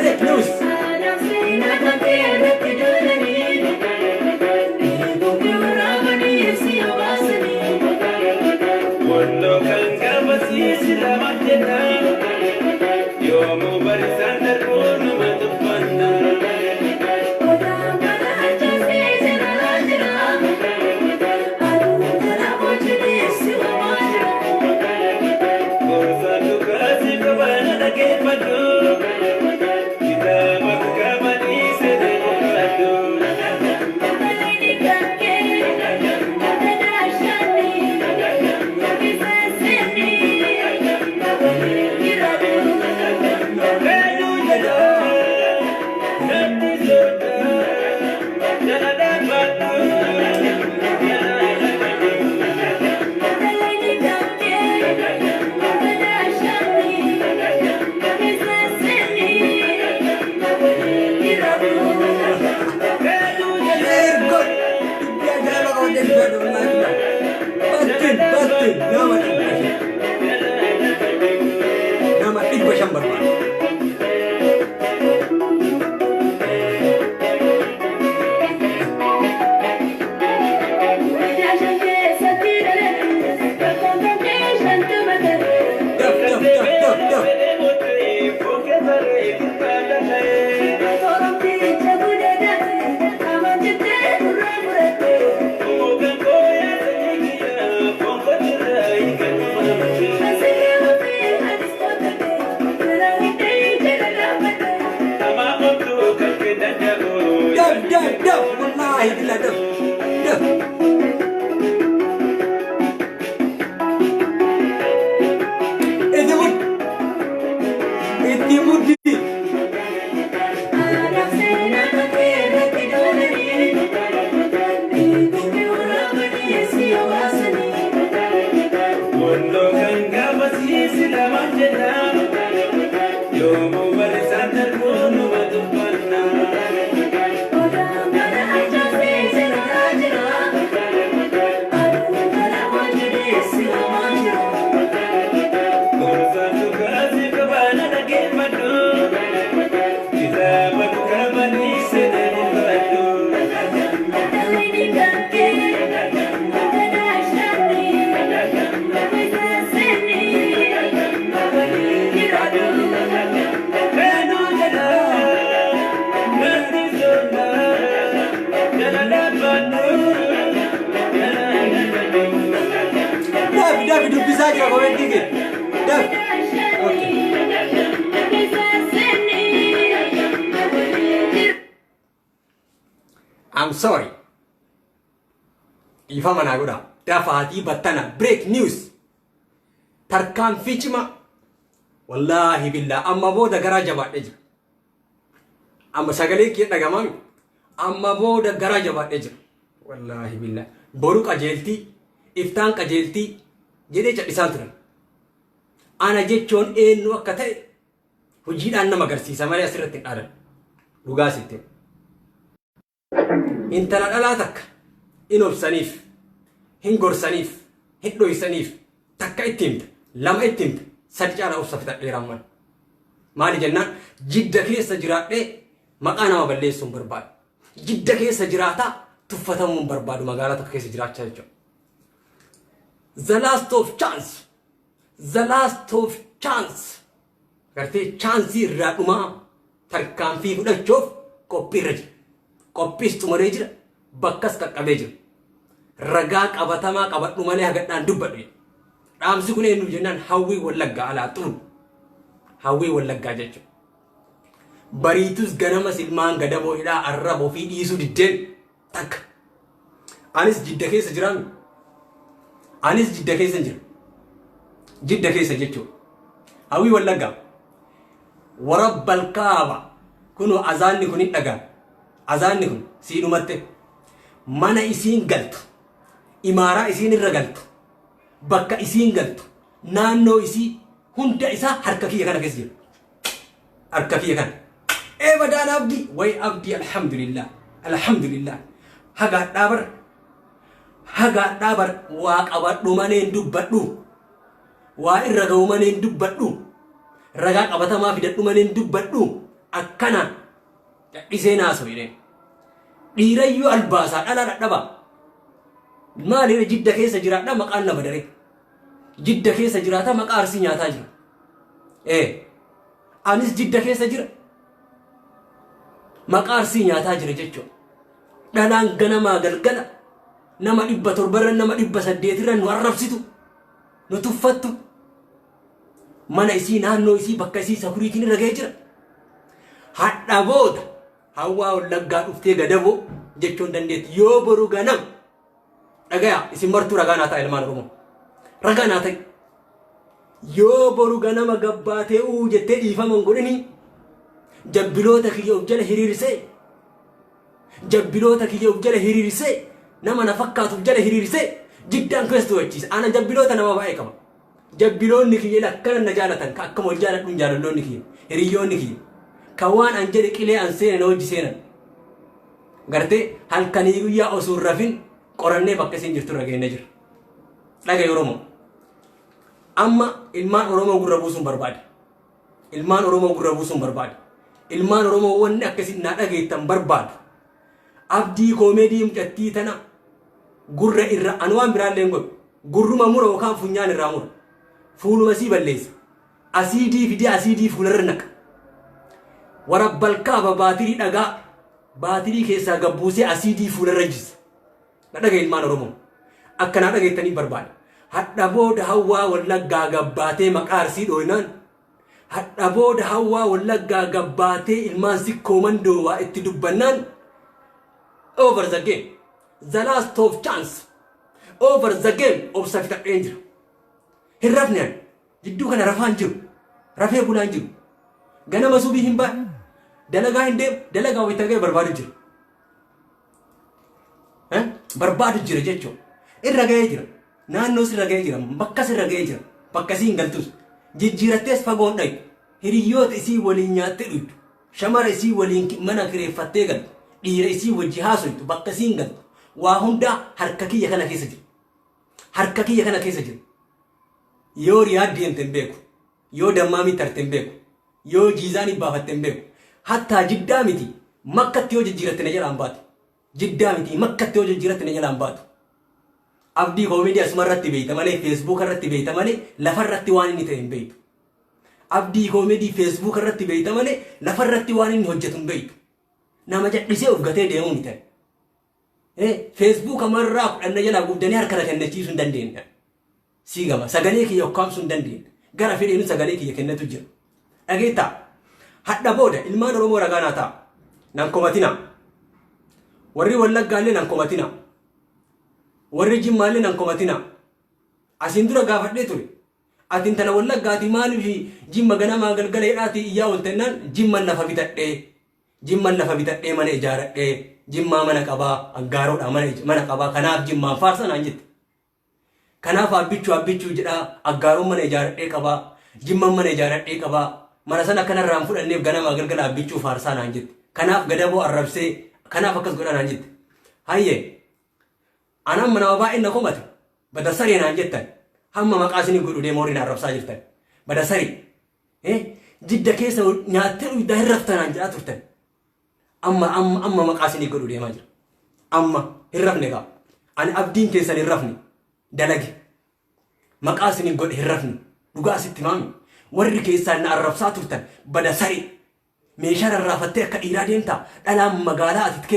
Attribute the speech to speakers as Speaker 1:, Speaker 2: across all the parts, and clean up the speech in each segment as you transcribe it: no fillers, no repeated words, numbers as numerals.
Speaker 1: Break news. I'm sorry. Ifa managoda. Dafati batana. Break news. Tarkan fichma. Wallahi billah. Amma boda garaja ba deja. Amma sagale ki dagamam. Amma boda garaja ba deja. Wallahi billah. Boru qajelti. Iftaan qajelti. Jede chadisan turan. Ana jechon eenyu akka ta'e hojiidhaan nama agarsiisa malee asirratti hin dhaadan. Dhugaa sitte. Intala dhalaa takka in obsaniif, hin gorsaniif, hin dhoysaniif takka itti himta, lama itti himta, sadi caalaa obsa fixadheeraan man. Maali jennaan jidda keessa jiraadhee maqaa nama balleessuu hin barbaadu. Jidda keessa jiraataa tuffatamuu hin barbaadu magaalaa tokko keessa jiraachaa jechuudha. The last of chance. The last of chance. gartee chaansii irraa dhumaa tarkaanfii fudhachuuf qophiirra jira. Qophiis xumuree jira. Bakkas qaqqabee jira. Ragaa qabatamaa qabadhu malee hagadhaan dubbadhu. Dhaamsi kun eenyu jennaan hawwii Wallaggaa alaa xuru. Hawwii Wallaggaa jechuudha. Bariitus ganama silmaan gadaboo hidhaa arraboo fi dhiisuu diddeen takka. Anis Jidda keessa jiraan. Anis Jidda keessa jira. Jidda keessa jechuudha. Hawwii Wallaggaa. Warabbal Kaaba. Kunoo azaanni kun hin dhagaan. Azaanni kun siinumatte. Mana isiin galtu. Imaaraa isiin irra galtu. Bakka isiin galtu. Naannoo isii hunda isaa harka kiyya kana keessa jira. Harka kiyya kana. Badaan abdii. Way abdii alhamdulillah. Alhamdulillah. Hagaadhaa bar waa qabadhu malee hin dubbadhu. Waa irra ga'u malee hin dubbadhu. Ragaa qabatamaa fidadhu malee hin dubbadhu. Akkana dadhisee naasoo jedheen. Dhiirayyuu albaasaa dhalaa dhadhaba. Maaliirra Jidda keessa jiraadha maqaan nama daree. Jidda keessa jiraata maqaa arsii nyaataa jira. Anis Jidda keessa jira. Maqaa arsii nyaataa jira jechuudha. Dhalaan ganamaa galgala nama 700 nama 800 nu arrabsitu. Nu tuffattu. Mana isii naannoo isii bakka isii sakuriitiin irra ga'ee jira. Hadha booda hawwaa Wallaggaa dhuftee gadaboo jechuun dandeetti yoo boru ganam. Dhagaya isin martuu ragaa naa ta'a ilmaan Oromoo. Ragaa naa ta'i. Yoo boru ganama gabbaatee jettee dhiifaman godhanii jabbiloota kiyya of jala hiriirsee. Jabbiloota kiyya of jala hiriirsee nama na fakkaatu of jala hiriirsee Jiddaan keessa wachiisa. Ana jabbiloota nama baay'ee qaba. Jabbiloonni kiyya akkana na jaalatan ka akkam wal jaaladhuun jaalalloonni kiyya. Hiriyoonni kiyya. Kan waan an jedhe qilee an seenan hojii seenan. Gartee halkanii guyyaa osoo hin rafin qorannee bakka isin jirtu irra geenye jira. Dhaga'e Oromoo. Amma ilmaan Oromoo gurra buusuun barbaade. Ilmaan Oromoo gurra buusuun barbaade. Ilmaan Oromoo wanni akkasiin naa dhageettan barbaadu. Abdii koomeedii mucattii tana gurra irra an waan biraallee hin godhu. Gurruma mura yookaan funyaan irraa mura. Fuuluma sii balleessa. Asiidii fidee asiidii fuularra naqa. Warabbal Kaaba baatirii dhagaa baatirii keessaa gabbuusee asiidii fuularra jisa. Na dhaga'e ilmaan Oromoo. Akka naa dhageettanii barbaada. Hadha booda hawwaa Wallaggaa gabbaatee maqaa arsii dhooynaan. Hadha booda hawwaa Wallaggaa gabbaatee ilmaan sikkoo mandoo waa itti dubbannaan. Over the game. The last of chance. Over the game of safitadheen jira. Hin rafneen jidduu kana rafaan jiru. Rafee bulaan jiru. Ganama subii hin ba'a. Dalagaa hin deemu. Dalagaa wayita ga'e barbaadu jira. Barbaadu jira jechuudha. Irra ga'ee jira. Naannoo sirra ga'ee jira. Bakka sirra ga'ee jira. Bakka isii hin galtus. Jijjiirattees fagoon dhayu. Hiriyoota isii waliin nyaattee dhuytu. Shamara isii waliin mana kireeffattee galtu. Dhiira isii wajji haasoytu. Bakka isii hin galtu. Waa hundaa harka kiyya kana keessa jira. Harka kiyya kana keessa jira. Yoo Riyaad deemte hin beeku. Yoo Dammaamii tarte hin beeku. Yoo Jiizaanii baafatte hin beeku. Hattaa Jiddaa miti Makkatti yoo jijjiiratte na jalaan baatu. Jiddaa miti Makkatti yoo jijjiiratte na jalaan baatu. Abdii koomeedii asuma irratti beeyta malee feesbuuk irratti beeyta malee lafa irratti waan inni ta'e hin beeytu. Abdii koomeedii feesbuuk irratti beeyta malee lafa irratti waan inni hojjetu hin beeytu. Nama jallisee of gatee deemuu ni ta'e. Facebook amarraa kudhanna jalaa guddanii harkana kennachiisuu hin dandeenye. Siigama sagalee kiyya ukkaamsuu hin dandeenye. Gara fedheenu sagalee kiyya kennatu jira. Dhageettaa hadha booda ilmaan Oromoo ragaa naa ta'a. Nan komatina. Warri Wallaggaallee nan komatina. Warri Jimmaallee nan komatina. Asiin dura gaafadhee ture. Ati intala Wallaggaati maaliif Jimma ganamaa galgala hidhaati iyyaa oltennaan Jimman lafa bitadhee. Jimman lafa bitadhee mana ijaaradhee. Jimmaa mana qabaa aggaaroodha mana qabaa kanaaf Jimmaan faarsa naan jette. Kanaaf abbichuu jedhaa aggaaroon mana ijaaradhee qabaa. Jimman mana ijaaradhee qabaa. Mana sana kanarraan fudhanneef ganamaa galgala abbichuu faarsaa naan jette. Kanaaf gadaboo arrabsee kanaaf akkas godha naan jette. Hayyee anaan mana baay'ee na komate badasaree naan jettan hamma maqaa isinii godhu deemoo horiin arrabsaa jirtan. Badasaree Jidda keessa nyaattee dhugdaa hin raftan naan jedhaa turtan. Amma maqaa isinii godhu deemaa jira. Amma hin rafne gaa. Ani abdiin keessan hin rafne dalage. Maqaa isinii godhe hin rafne dhugaa asitti maami. warri keessaan na arrabsaa turtan bada sari meeshaa rarraafattee akka dhiiraa deemta dhalaan magaalaa ati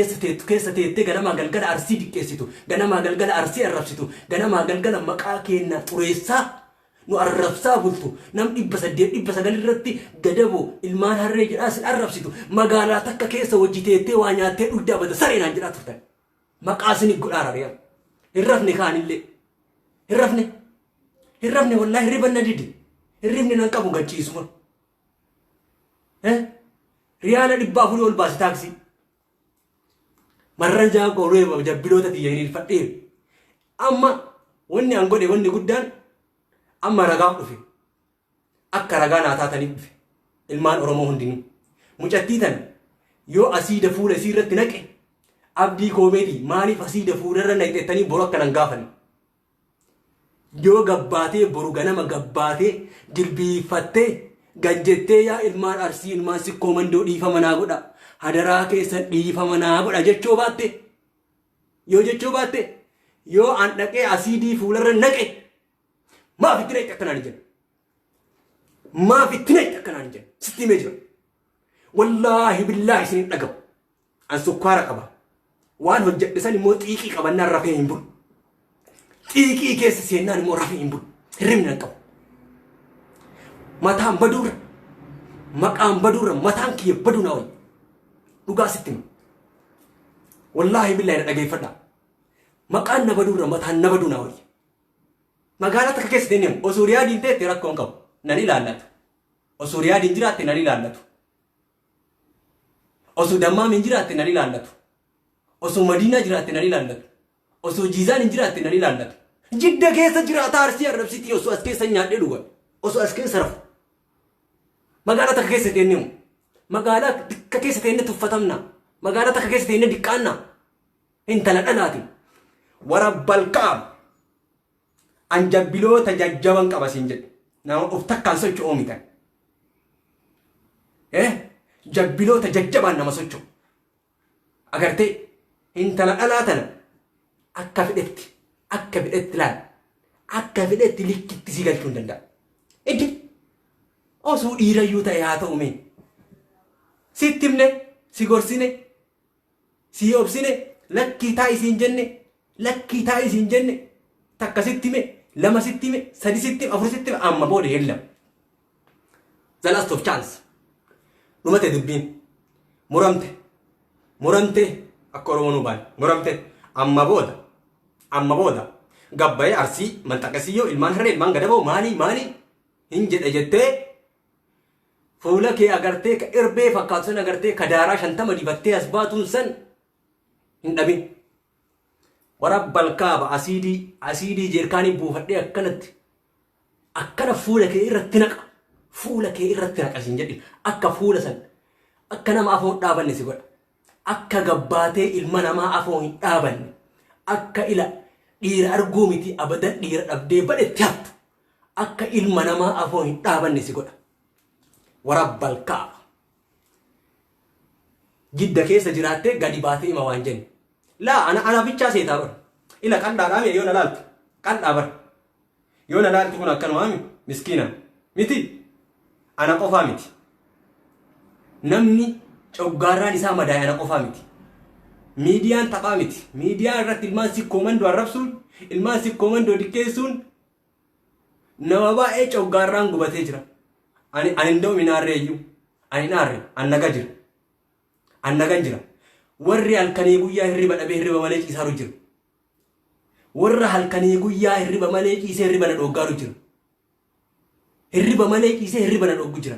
Speaker 1: keessa teettee ganamaa galgala arsii diqqeessitu ganamaa galgala arsii arrabsitu ganamaa galgala maqaa keenna xureessaa nu arrabsaa bultu nam 800 irratti gadabo ilmaan harree jedhaa sin arrabsitu magaalaa takka keessa wajji teettee waa nyaattee dhugdaa bada sareenaan jedhaa turtan maqaa isin godhaara re'a hirrafne kaanillee hirrafne wallahi hirribanna didi hirribni nan qabu gachiisuma riyaala 400 ol baasi taaksii marrajaa qoree jabbiloota tiyyanii fadhee amma wanni an godhe wanni guddaan amma ragaa dhufe akka ragaa naa taatanii dhufe ilmaan oromoo hundinuu mucattii tan yoo asiida fuula isii irratti naqe abdii koomeedii maaliif asiida fuula irra naqxettanii boru akka nan gaafan yoo gabbaatee boru ganama gabbaatee jilbiifattee ganjettee yaa ilmaan arsii ilmaan sikkoo mandoo dhiifama naa godha hadaraa keessan dhiifama naa godha jechoo baatte yoo an dhaqee asiidii fuula irra naqe maaf itti naqxe akkanaan jedhan sitti himee jira wallaahi billaahi isinin dhagahu an sukkaara qaba waan hojjedhe san immoo xiiqii qabannaan rafee hin bulu xiiqii keessa seennaan immoo rafee hin bulu hirribni nan qabu mataan baduura maqaan baduura mataan kiyya baduu naa wayi dhugaa sitti hima wallaahi billaahi na dhageeffadha maqaan na baduura mataan na baduu naa wayi magaalaa takka keessa deemu osoo riyaadiin ta'etti rakkoon qabu nan ilaallatu osoo riyaadiin jiraatte nan ilaallatu osoo dammaamiin jiraatte nan ilaallatu osoo madiinaa jiraatte nan ilaallatu osoo jiizaan hin jiraatte nan ilaallatu jidda keessa jiraata arsii arrabsitii osoo as keessa nyaadhee dhuga osoo as keessa rafu magaalaa takka keessa deemu magaalaa takka keessa deemne tuffatamna magaalaa takka keessa deemne diqqaanna intala dhalaati warabbal qaam an jabbiloota jajjaban qaba siin jedhe nama of takkaan socho'u oomitan jabbiloota jajjabaan nama socho'u agartee intala dhalaa tana akka fedhetti laal akka fedhetti likkitti si galchuu hin danda'a iddi osoo dhiirayyuu ta'e haa ta'u mee sitti himne si gorsine si obsine lakkii taa'ii isiin jenne takka sitti hime lama sitti hime sadi sitti hime afur sitti hime amma booda hellam the last of chance dhumate dubbiin muramte akka oromoo nu baan muramte amma booda gabbayee arsii manxaqasiyyoo ilmaan harree ilmaan gadaboo maalii hin jedhe jettee fuula kee agartee ka irbee fakkaatu san agartee ka daaraa 50 dibattee as baatuun san hin dhabin warabbal kaaba asiidii jeerkaanii buufadhee akkana fuula kee irratti naqa siin jedhi akka fuula san akka nama afoo hin dhaabanne si godha akka gabbaatee ilma namaa afoo hin dhaabanne akka ila dhiira arguu miti abadan dhiira dhabdee badhetti hattu akka ilma namaa afoo hin dhaabanne si godha warabbal kaaba jidda keessa jiraattee gadi baatee ima waan jenne laa ana bichaa seetaa bara ila qandhaadhaame yoo na laaltu qandhaa bara yoo na laaltu kun akkanumaami miskiina miti ana qofaa miti namni coggaarraan isaa madaa'e ana qofaa miti miidiyaan taphaa miti miidiyaa irratti ilmaan sikkoo mandoo arrabsuun ilmaan sikkoo mandoo dikkeessuun nama baay'ee coggaarraan gubatee jira ani indoo minaarreeyyuu ani naarre annagan jira warri halkanii guyyaa hirriba dhabee hirriba malee ciisaaru jiru warra halkanii guyyaa hirriba malee ciisee hirriba na dhoggaaru jiru hirriba malee ciisee hirriba na dhoggu jira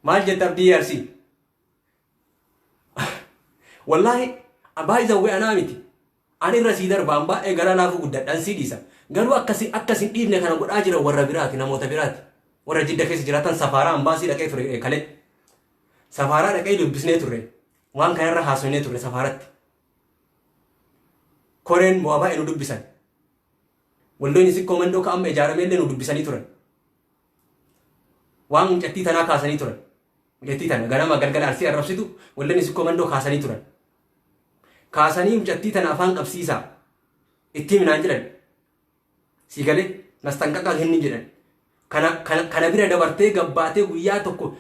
Speaker 1: maal jetta abdii yarsii wallahi abai zawwe ana miti ani irra sii darbaan baay'ee gara laafu guddadhaan sii dhiisa garuu akkasin dhiifne kana godhaa jira warra biraati namoota biraati warra jidda keessa jiraatan safaaraa ambaasii dhaqee ture kalee safaaraa dhaqee dubbisnee turre waan kanarra haasofnee turre safaaratti koreen bu'aa baay'ee nu dubbisan walloonni sikkoo mandoo ka amma ijaarameellee nu dubbisanii turan waan mucattii tanaa kaasanii turan mucattii tana ganama galgala arsii arrabsitu walloonni sikkoo mandoo kaasanii turan kaasanii mucattii tana afaan qabsiisaa itti minaan jedhan si galee nastanqaqaa hinni jedhan kana bira dabartee gabbaatee guyyaa tokko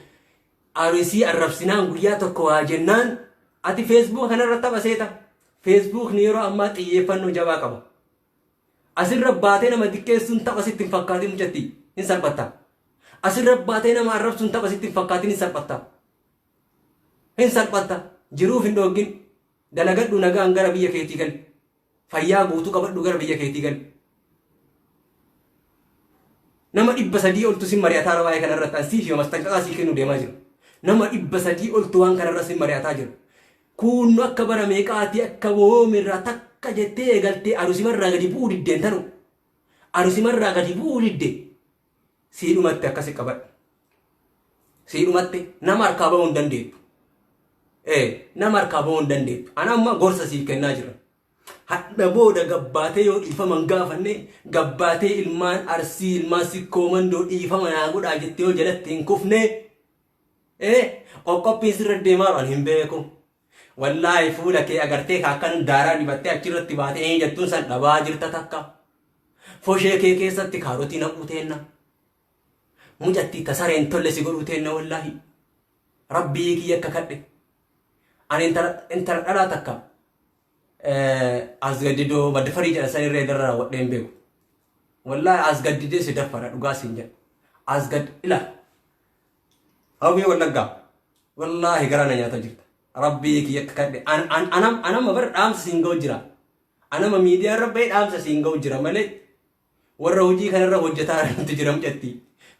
Speaker 1: arisii arrabsinaan guyyaa tokko waa jennaan ati Facebook kanarra tapha seeta. Facebook ni yeroo ammaa xiyyeeffannoo jabaa qaba. Asirra baatee nama dikkeessuun tapha sitti hin fakkaatin mucatti hin salphatta. Asirra baatee nama arrabsuun tapha sitti hin fakkaatin hin salphatta. Hin salphatta. Jiruuf hin dhoggin. Dalagadhu nagaan gara biyya keetii gal. Fayyaa guutuu qabadhu gara biyya keetii gal. Nama 300 oltu sin mari'ataa jira waa'ee kanarratti asii fi mastanqaqaa sii kennuu deemaa jira. Nama 300 oltu waan kanarra sin mari'ataa jira. Kun akka bara meeqaati akka woomirraa takka jettee eegaltee arusimarraa gadi bu'uu diddeen tanu. Arusimarraa gadi bu'uu didde. Siidhumatti akkasi qabadhu. Siidhumatti nama harkaa ba'uu hin dandeettu. Nama harkaa ba'uu hin dandeettu. Ana amma gorsa siif kennaa jira. Hadha booda gabbaatee yoo dhiifaman gaafanne gabbaatee ilmaan arsii ilmaan sikkoo mandoo dhiifama naa godhaa jettee yoo jalatti hin kufne qoqqophiin sirra deemaa hin beeku. Wallaahi fuula kee agartee akkan daaraa dibattee achirratti baatee jettuun san dhabaa jirta takka. Foshee kee keessatti kaarotii naquu teenna. Mucatti tasareen tolle si godhuu teenna wallaahi. Rabbii kiyya akka kadhe. Ani intala dhalaa takka. Asgaddidoo maddafarii jedha san irree darraa wadheen beeku. Wallaahi asgaddidee si daffara dhugaa siin jedha. Asgad ila. Hawwii wallaggaa. Wallaahi garana nyaata jirta. Rabbii kiyya akka kadhe. Anama bara dhaamsa siin ga'u jira. Anama miidiyaa irra bahee dhaamsa siin ga'u jira malee warra hojii kanarra hojjetaa irratti jira mucatti.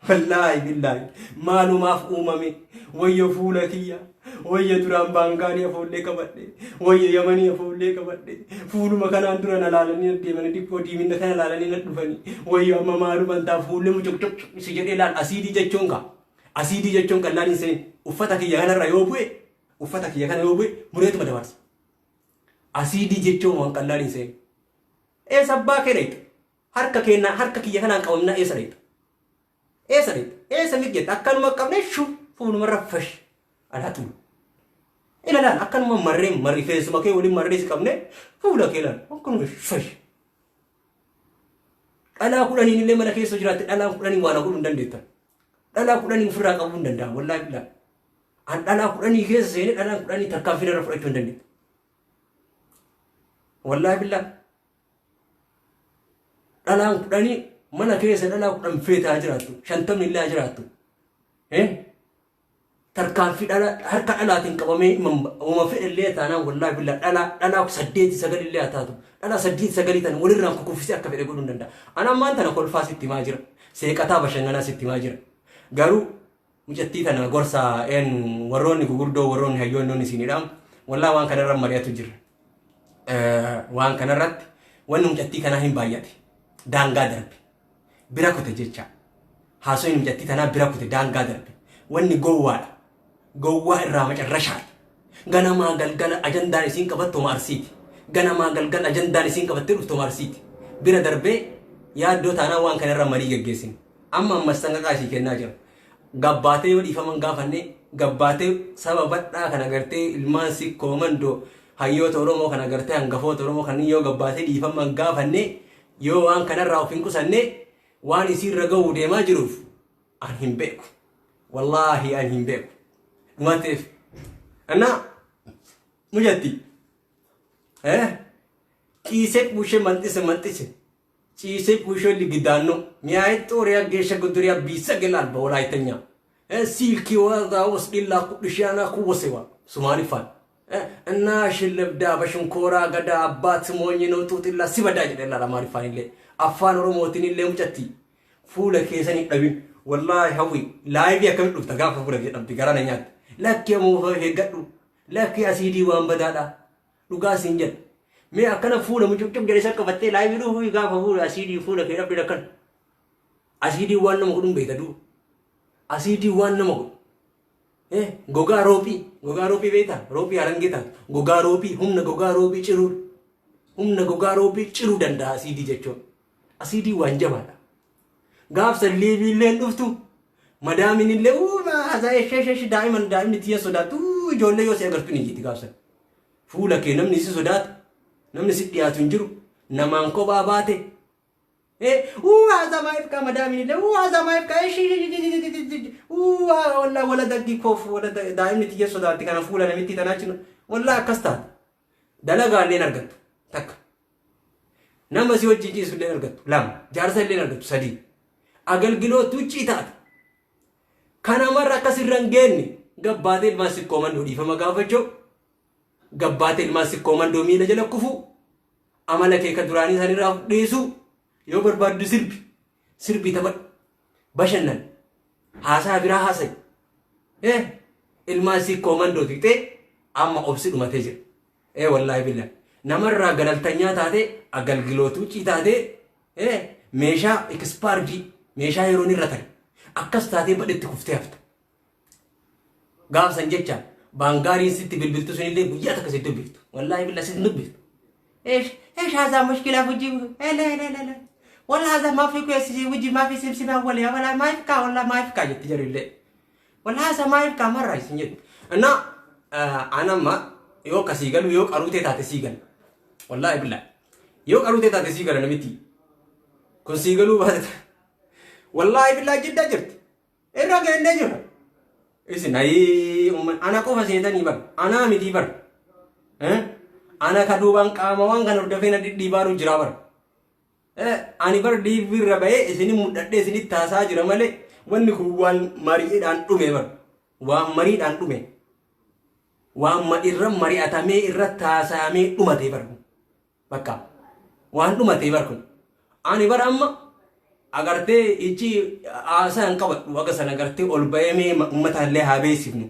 Speaker 1: Wallaahi billaahi maalumaaf uumame wayya fuula kiyya wayya duraan baangaanii afoollee qabadhe wayya yamanii afoollee qabadhe fuuluma kanaan dura na laalanii deemanii dhibboo diiminna kana laalanii na dhufanii wayya amma maalumaan ta'a fuullee mucoccoc si jedhee laal asiidii jechuun kaa asiidii jechuun kan laaliin seen uffata kiyya kanarra yoo bu'e uffata kiyya kana yoo bu'e mureetuma dabarsa asiidii jechuun waan kan laaliin seen eessa abbaa keereeta harka kiyya kanaan qabamna eessa reeta. Esa mikjet akan makamne shu funu marrafash alatu ila lan akan marri face make wali marri sikamne fula kelan akan fash ala kudani ni le mana keso jirate ala kudani wana kudun dandeta ala kudani fura kabun danda wallahi billah an ala kudani keso sene ala kudani takafira rafu eto dandeta wallahi billah ala kudani mana keessa dhalaa kudhan feetaa jiraattu shantamni illee jiraattu tarkaanfii harka dhalaatiin qabamee uuma fedhallee taanaan wallaahi billaa dhalaa 8-9 illee taatu dhalaa 8-9 tan walirraan kukuffisee akka fedhe godhuu danda'a. Ana ammaan tana kolfaa sitti himaa jira seeqataa bashannanaa sitti himaa jira garuu mucattii tana gorsa warroonni gurguddoo warroonni hayyoonni isinidha wallaahi waan kanarra mari'atu jira. Waan kanarratti wanni mucattii kanaa hin baay'ate daangaa darbe. Bira kute jecha haasoo hin jatti tanaa bira kute daangaa darbe wanni gowwaa irraa macarrashaadha ganamaa galgala ajandaan isiin qabattu marsiiti ganamaa galgala ajandaan isiin qabattee dhuftu marsiiti bira darbee yaaddoo taanaa waan kanarra marii geggeessin amma sanqaqaa isii kennaa jira gabbaatee yoo dhiifaman gaafanne gabbaatee sababadhaa kana gartee ilmaan sikkoo mandoo hayyoota Oromoo kana gartee hangafoota Oromoo kan yoo gabbaatee dhiifaman gaafanne yoo waan kanarraa of hin qusanne waan isirra ga'uu deemaa jiruuf an hin beeku wallaahi an hin beeku dhumateef anna mujatti ciisee bushee manxise ciisee bushee ligidaanno mi'aayi xooriyaa geesha guduriyaa biisa gelaan bawlaa itanya silkii waa was dhillaa kudhishaanaa kuwwasewa sumaanifaan annaa shillabdaa bashunkooraa gadaa abbaat moonyi noo tuuxillaa sibadaa jedhellaa lamaanifaan illee afaan Oromootiin illee mucatti fuula keessanii dhabin wallahi hawi live akkam dhufta gaafa fuula kee dhabdi garana nyaatti lakki ammoo heeggadhu lakki asiidii waan badaadha dhugaa siin jedha mee akkana fuula mucuccuk jedhe isa qabattee live dhufu gaafa fuula asiidii fuula kee dhabdi akkan asiidii waan nama godhun beekta duu asiidii waan nama godhu gogaa roopii beekta roopii harangeeta gogaa roopii humna gogaa roopii ciruu danda'a asiidii jechuun asiidii waan jabaadha gaafsa liibiilleen dhuftu madaamin illee haasa'ee daa'imni tiyya sodaatu ijoollee yoo si agartu ni jiiti gaafsa fuula kee namni si sodaatu namni si dhiyaatu hin jiru namaan kophaa baate هذا ما يبقى مدامي له هذا ما يبقى ايش ولا دقي كوف ولا دائما تيجي صداتي كان فولا نمتي تناچن ولا كستات دلغا لين ارغت تك نما سي وجي سو لين ارغت لام جارسل لين ارغت سدي አገልግሎት ውጪ ታት ከነመራ ከስረንገኒ ገባቴል ማስ ኮማንዶ ዲፈማ ጋፈጆ ገባቴል ማስ ኮማንዶ ሚለ ጀለኩፉ አመለከ ከዱራኒ ሰኒራ ዲሱ yo barbadu sirbi tabat bashannan hasa bira hasay ilmasi komando tikte amma obsi dumate jir wallahi billah namarra galaltanya taate agalgilotu ci taate meesha expardi meesha yeroni ratan akkas taate badetti kufte hafta gaaf sanjecha bangari sitti bilbiltu sunille guyya takasitu biltu wallahi billah sit nubbil ايش هذا مشكله في الجيب لا لا لا لا ولا هذا ما في كويس وجي ما في سمسمه ولا ما يفكا ولا ما يفكا يتجري له ولا هذا ما يفكا مره يسنجد انا انا ما يو كسيغل يو قروتي تاتسيغل والله بالله يو قروتي تاتسيغل انا متي كسيغلو بعد والله بالله جدا جرت الراجل نجر ايش ناي انا كوفا سيداني بر انا متي بر ana kaduban qamawan kan ordofena dibaru jirabar ani bar dibir rabaye isini mudadde isini tasa jira male wanni ku wal mari dan dume bar wa mari dan dume wa ma irram mari atame irra tasa me dumate bar bakka wan dumate bar kun ani bar amma agarte ichi asa an qabat waga sana agarte olbaye me ummata le habe sifnu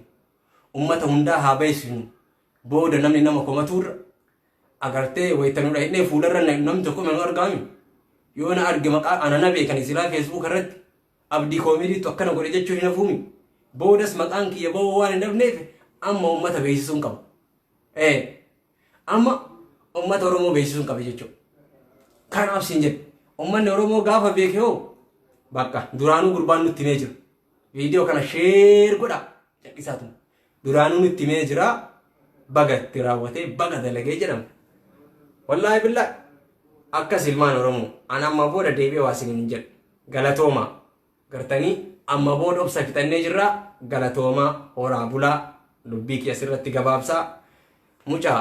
Speaker 1: ummata hunda habe sifnu boda namni nama komatur agarte waytanu dayne fuularra nam tokko men argami yona arge maqa anana be kan isila facebook arrat abdi comedy tokkana gode jechu hina fumi bodas maqan ki yabo wan nabne amma ummata beesisun qab amma ummata oromo beesisun qab jechu kan afsin jet ummanni oromo gafa beekeo bakka duranu gurban nutti mejir video kana share goda yakisatu duranu nutti mejira bagat tirawate baga dalage jedam wallahi billah akkas ilman oromo ana amma boda debe wasin injel galatoma gartani amma boda obsa fitanne jirra galatoma ora bula lubbi ki asirratti gababsa mucha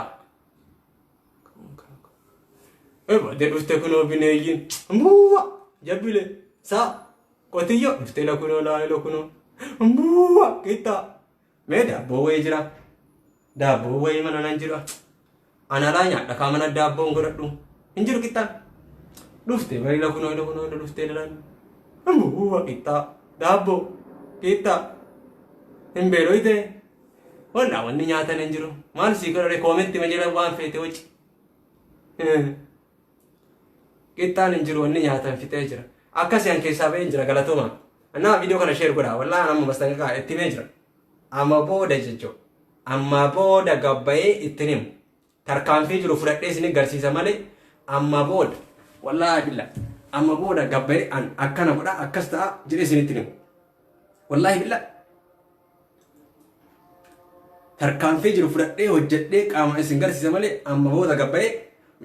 Speaker 1: de dufte kuno bineyin mbuwa jabile sa kotiyo dufte la kuno la lo kuno mbuwa kita meda bowe jira da bowe mana nanjira ana lanya da kamana dabbo ngoraddu injiru kita dufte bari la kuno dufte lan ambu kita dabbo kita embero ide wala wanni nyata nanjiru mal sikare comment majira wan fete wuci kita nanjiru wanni nyata fite jira akasi anke sabe injira galatoma ana video kana share goda wala ana mastanga ka ettimejira amma boda jecho amma boda gabbaye ittinim tarkaanfii jiru fudhadhee isin garsiisa malee amma booda wallahi billah amma booda gabbaye an akkana godha akkas ta'a jedhee isinitti himu wallahi billah tarkaanfii jiru fudhadhee hojjedhee qaama isin garsiisa malee amma booda gabbaye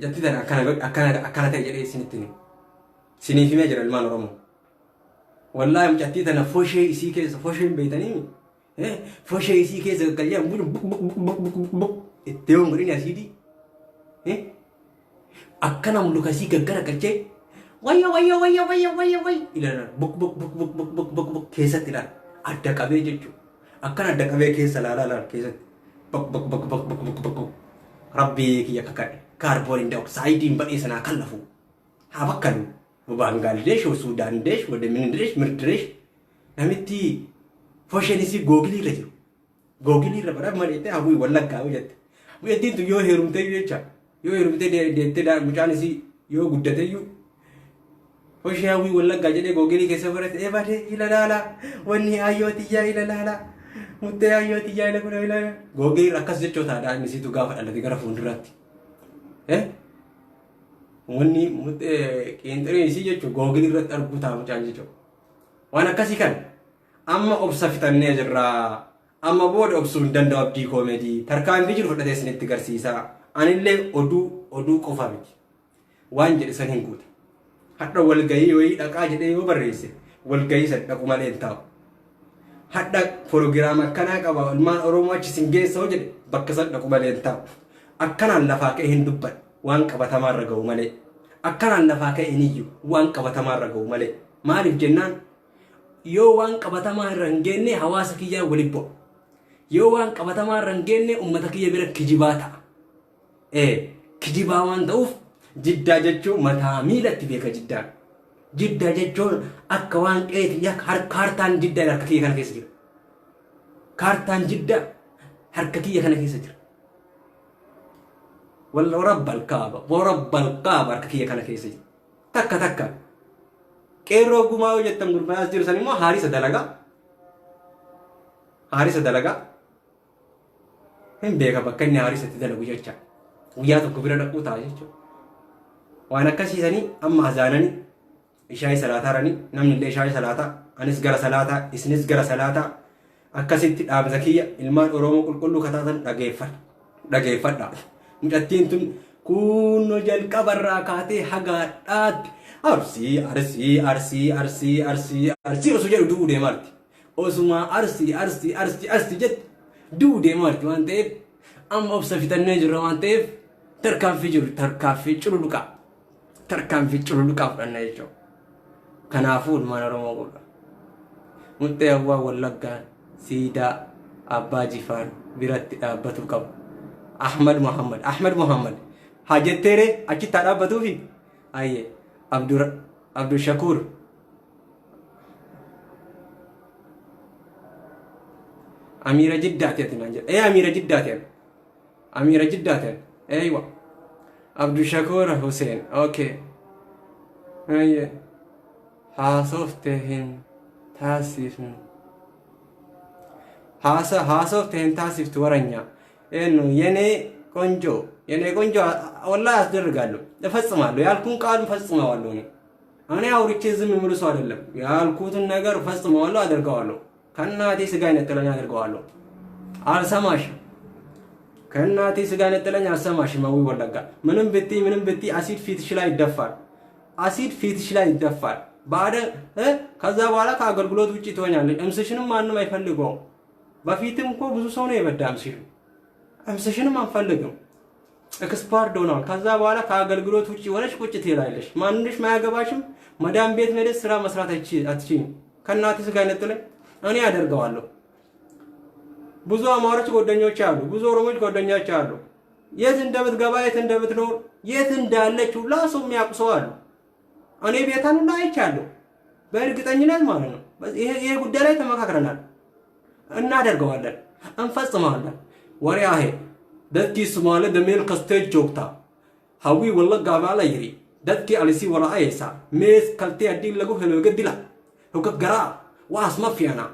Speaker 1: jatti tan akkana ta'e jedhee isinitti himu siniif himee jira ilmaan oromoo wallahi mucattii tana foshee isii keessa fosheen beeytanii foshee isii keessa galjan buk itteo ngori asidi akkana mulukasi gaggara galche wayyo ila buk keesatti la adda qabe jechu akkana adda qabe keessa la keessatti buk rabbi kiya kakade carbon dioxide badi sana kallafu ha bakkalu Bangladesh o Sudan desh o Demindesh Mirdesh namitti foshenisi gogili rejo gogili rabara marite abu wallaka wajat wajin tu yo herumte yecha yo herumte de da muchanisi yo guddate yu foshawi wallaka jede gogili ke safarat e bade ilalala wani ayoti ya ilalala mutte ayoti ya ila kuna ila gogili rakas jecho ta da ni situ gafa alati gara funduratti wani mutte kendre isi jecho gogili rat arguta muchan jecho wana kasi kan amma obsa fitanne jirra amma boda obsun danda abdi comedy tarkan bijir fudade sinitti garsiisa anille odu qofa miti wan jedhe san hinguute hadda walgayii wayii dhaqaa jedhee yoo barreesse walgayii san dhaqu malee hin taa'u. Hadda proogiraama akkanaa qaba ilmaan Oromoo achi sin geessoo jedhe bakka san dhaqu malee hin taa'u. Akkanaan lafaa ka'e hin dubban waan qabatamaarra ga'u malee. Akkanaan lafaa ka'e hin iyyu waan qabatamaarra ga'u malee. Maaliif jennaan yoo waan qabatamaa irra hin geenne hawaasa kiyyaa waliin bo'u. Yoo waan qabatamaa irra hin geenne uummata kiyya bira kijibaa ta'a. Kijibaa waan ta'uuf jiddaa jechuun mataa miilatti beeka jiddaan. Jiddaa jechuun akka waan qeeti kaartaan jiddaa harka kiyya kana keessa jira. Kaartaan jiddaa harka kiyya kana keessa jira. ورب الكعبة harka kiyya kana keessa jira. Takka qeerroo gumaa yoo jettan gurbaas jiru san immoo haarisa dalagaa hin beeka bakka inni haarisatti dalagu jecha guyyaa tokko bira dhaquu ta'a jechuudha. Waan akkasiisanii amma azaananii ishaa'ii salaataaranii namni illee ishaa'ii salaataa anis gara salaataa isinis gara salaataa akkasitti dhaabsa kiyya ilmaan Oromoo qulqulluu kataatan dhageeffadha. Mucattiin tun kunno jalqabarraa kaatee hagaadhaatti arsii osoo jedhu du'uu deemarti. Osuma arsii jette du'uu deemarti waan ta'eef amma obsa fitannee jirra waan ta'eef tarkaanfii cululuqaa fudhanna jechuudha. Kanaafuu ilmaan Oromoo godha. Murtee Awwaa Wallaggaa siidaa Abbaa Jifaar biratti dhaabbatuu qabu. Ahmad Muhammad hajjetteere achitti dhaabbatuufi ayye Abdul Shakur Amira Jiddaati naan jedha. Amira Jiddaati aywa Abdul Shakur Hussein okay ayye haasofteen taasiftu waranya የኔ ቆንጆ ወላሂ አስደርጋለሁ እፈጽማለሁ ያልኩን ቃል ፈጽመዋለሁ። እኔ አውርቼ ዝም የምል ሰው አይደለም። ያልኩትን ነገር ፈጽመዋለሁ፣ አደርገዋለሁ። ከእናቴ ስጋ ይነጥለኝ አደርገዋለሁ። አልሰማሽም። ከእናቴ ስጋ ይነጥለኝ አልሰማሽም። አዊ ወለጋ ምንም ብትይ አሲድ ፊትሽ ላይ ይደፋል። ባደ ከዛ በኋላ ከአገልግሎት ውጪ ትሆኛለሽ። እምስሽንም ማንም አይፈልገውም። በፊትም እኮ ብዙ ሰው ነው የበዳ እምስሽንም አንፈልግም። ኤክስፓርድ ሆኗል። ከዛ በኋላ ከአገልግሎት ውጪ ሆነሽ ቁጭ ትላለሽ። ማንንሽ ማያገባሽም። መዳም ቤት ሄደሽ ስራ መስራት አትችይም። ከእናቴ ስጋ ይነጥለኝ እኔ አደርገዋለሁ። ብዙ አማሮች ጓደኞች አሉ፣ ብዙ ኦሮሞች ጓደኞች አሉ። የት እንደምትገባ የት እንደምትኖር የት እንዳለች ሁላ ሰው የሚያውቁ ሰው አሉ። እኔ ቤታን ሁላ አይቻለሁ በእርግጠኝነት ማለት ነው። ይሄ ጉዳይ ላይ ተመካክረናል። እናደርገዋለን፣ እንፈጽማለን። ወሪያሄ dadki Soomaalida meel kasta joogta hawi Wallagga baa la yiri dadki alisi wala aysa mees kalti hadii lagu helo gadila hoga garaa waas ma fiina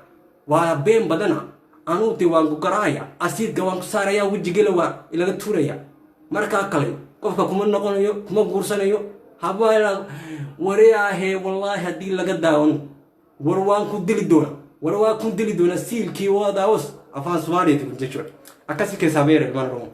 Speaker 1: waa been badana anuuti waan ku garaaya asiid gawaan ku saaraya wajigela waa ilaga tuuraya marka kale qofka kuma noqonayo kuma guursanayo habaala wariyahe wallahi hadii laga daawan warwaan ku dili doona siilkii wadaawos afaan Soomaaliyeed ku jecho akasi ke sabeere man room